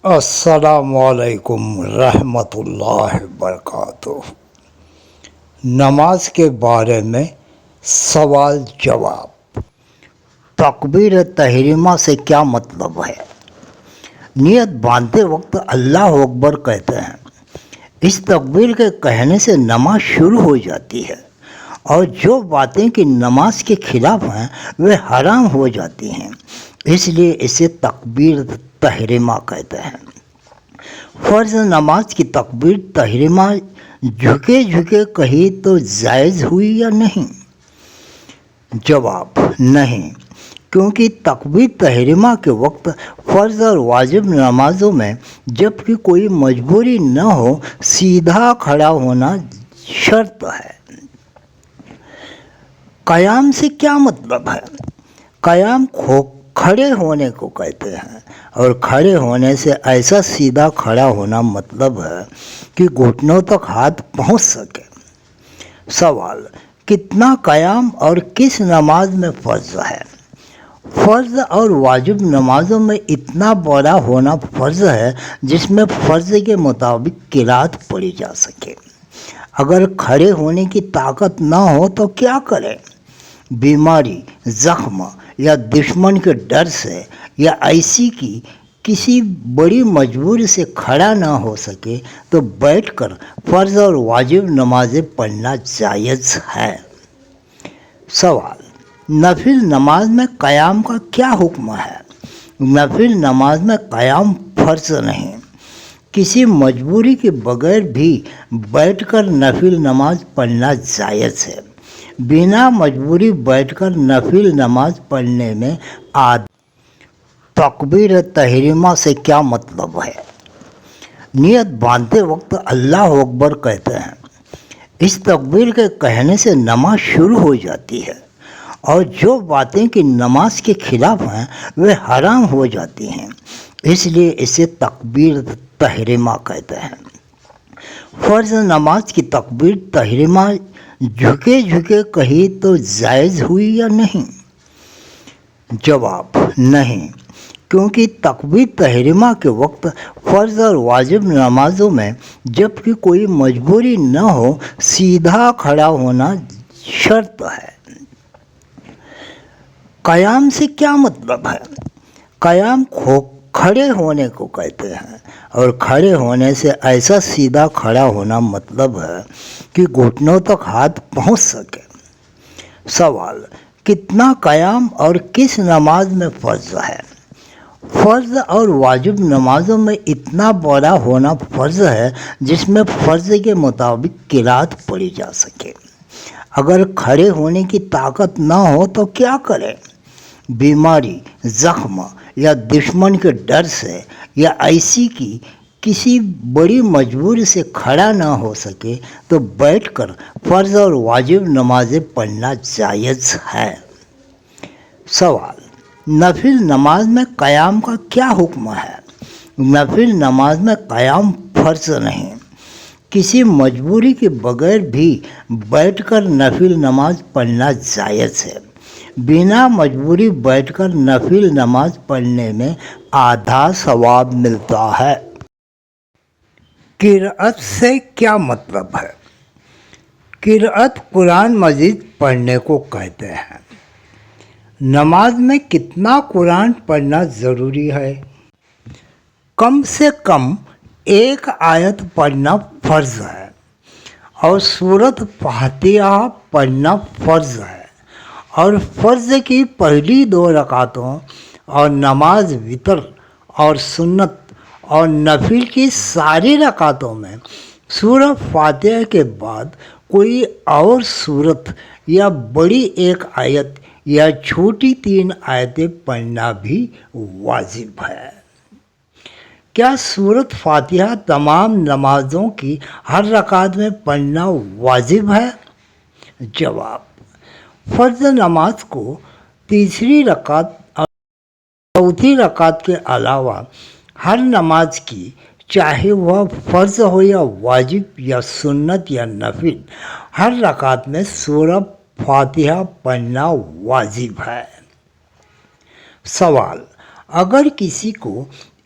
السلام علیکم رحمۃ اللہ وبرکاتہ۔ نماز کے بارے میں سوال جواب۔ تکبیر تحریمہ سے کیا مطلب ہے؟ نیت باندھتے وقت اللہ اکبر کہتے ہیں۔ اس تکبیر کے کہنے سے نماز شروع ہو جاتی ہے اور جو باتیں کہ نماز کے خلاف ہیں وہ حرام ہو جاتی ہیں، اس لیے اسے تکبیر تحریمہ کہتے ہیں۔ فرض نماز کی تکبیر تحریمہ جھکے کہی تو جائز ہوئی یا نہیں؟ جواب نہیں، کیونکہ تکبیر تحریمہ کے وقت فرض اور واجب نمازوں میں جب کہ کوئی مجبوری نہ ہو سیدھا کھڑا ہونا شرط ہے۔ قیام سے کیا مطلب ہے؟ قیام کھڑے ہونے کو کہتے ہیں اور کھڑے ہونے سے ایسا سیدھا کھڑا ہونا مطلب ہے کہ گھٹنوں تک ہاتھ پہنچ سکے۔ سوال: کتنا قیام اور کس نماز میں فرض ہے؟ فرض اور واجب نمازوں میں اتنا بڑا ہونا فرض ہے جس میں فرض کے مطابق قرات پڑھی جا سکے۔ اگر کھڑے ہونے کی طاقت نہ ہو تو کیا کرے؟ بیماری، زخم یا دشمن کے ڈر سے یا ایسی کی کسی بڑی مجبوری سے کھڑا نہ ہو سکے تو بیٹھ کر فرض اور واجب نمازیں پڑھنا جائز ہے۔ سوال: نفل نماز میں قیام کا کیا حکم ہے؟ نفل نماز میں قیام فرض نہیں، کسی مجبوری کے بغیر بھی بیٹھ کر نفل نماز پڑھنا جائز ہے۔ بنا مجبوری بیٹھ کر نفل نماز پڑھنے میں تکبیر تحریمہ سے کیا مطلب ہے؟ نیت باندھتے وقت اللہ اکبر کہتے ہیں۔ اس تکبیر کے کہنے سے نماز شروع ہو جاتی ہے اور جو باتیں کہ نماز کے خلاف ہیں وہ حرام ہو جاتی ہیں، اس لیے اسے تکبیر تحریمہ کہتے ہیں۔ فرض نماز کی تکبیر تحریمہ جھکے کہی تو جائز ہوئی یا نہیں؟ جواب نہیں، کیونکہ تکبیر تحریمہ کے وقت فرض اور واجب نمازوں میں جب کہ کوئی مجبوری نہ ہو سیدھا کھڑا ہونا شرط ہے۔ قیام سے کیا مطلب ہے؟ قیام کھڑے ہونے کو کہتے ہیں اور کھڑے ہونے سے ایسا سیدھا کھڑا ہونا مطلب ہے کہ گھٹنوں تک ہاتھ پہنچ سکے۔ سوال: کتنا قیام اور کس نماز میں فرض ہے؟ فرض اور واجب نمازوں میں اتنا بڑا ہونا فرض ہے جس میں فرض کے مطابق قرات پڑھی جا سکے۔ اگر کھڑے ہونے کی طاقت نہ ہو تو کیا کرے؟ بیماری، زخم یا دشمن کے ڈر سے یا ایسی کی کسی بڑی مجبوری سے کھڑا نہ ہو سکے تو بیٹھ کر فرض اور واجب نمازیں پڑھنا جائز ہے۔ سوال: نفل نماز میں قیام کا کیا حکم ہے؟ نفل نماز میں قیام فرض نہیں، کسی مجبوری کے بغیر بھی بیٹھ کر نفل نماز پڑھنا جائز ہے۔ بنا مجبوری بیٹھ کر نفل نماز پڑھنے میں آدھا ثواب ملتا ہے۔ قرأت سے کیا مطلب ہے؟ قرأت قرآن مجید پڑھنے کو کہتے ہیں۔ نماز میں کتنا قرآن پڑھنا ضروری ہے؟ کم سے کم ایک آیت پڑھنا فرض ہے اور سورۃ فاتحہ پڑھنا فرض ہے، اور فرض کی پہلی 2 رکعتوں اور نماز وتر اور سنت اور نفل کی ساری رکعتوں میں سورہ فاتحہ کے بعد کوئی اور سورت یا بڑی ایک آیت یا چھوٹی 3 آیتیں پڑھنا بھی واجب ہے۔ کیا سورۃ فاتحہ تمام نمازوں کی ہر رکعت میں پڑھنا واجب ہے؟ جواب: فرض نماز کو تیسری رکعت اور چوتھی رکعت کے علاوہ ہر نماز کی، چاہے وہ فرض ہو یا واجب یا سنت یا نفل، ہر رکعت میں سورہ فاتحہ پڑھنا واجب ہے۔ سوال: اگر کسی کو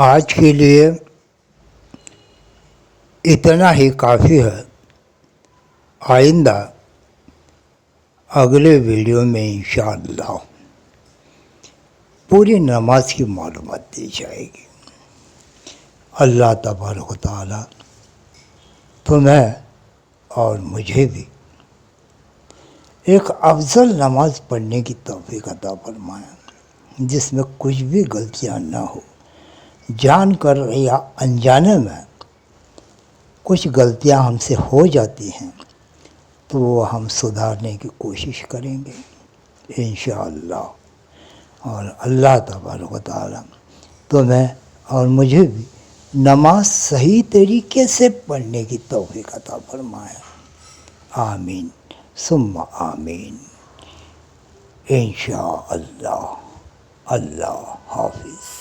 آج کے لیے اتنا ہی کافی ہے. آئندہ اگلے ویڈیو میں انشاءاللہ پوری نماز کی معلومات دی جائے گی. اللہ تبارک و تعالی تمہیں اور مجھے بھی ایک افضل نماز پڑھنے کی توفیق عطا فرمائے جس میں کچھ بھی غلطیاں نہ ہو. جان کر یا انجانے میں کچھ غلطیاں ہم سے ہو جاتی ہیں تو وہ ہم سدھارنے کی کوشش کریں گے انشاءاللہ. اور اللہ تبارک و تعالی تمہیں اور مجھے بھی نماز صحیح طریقے سے پڑھنے کی توفیق عطا فرمائے. آمین ثم آمین انشاءاللہ. اللہ حافظ.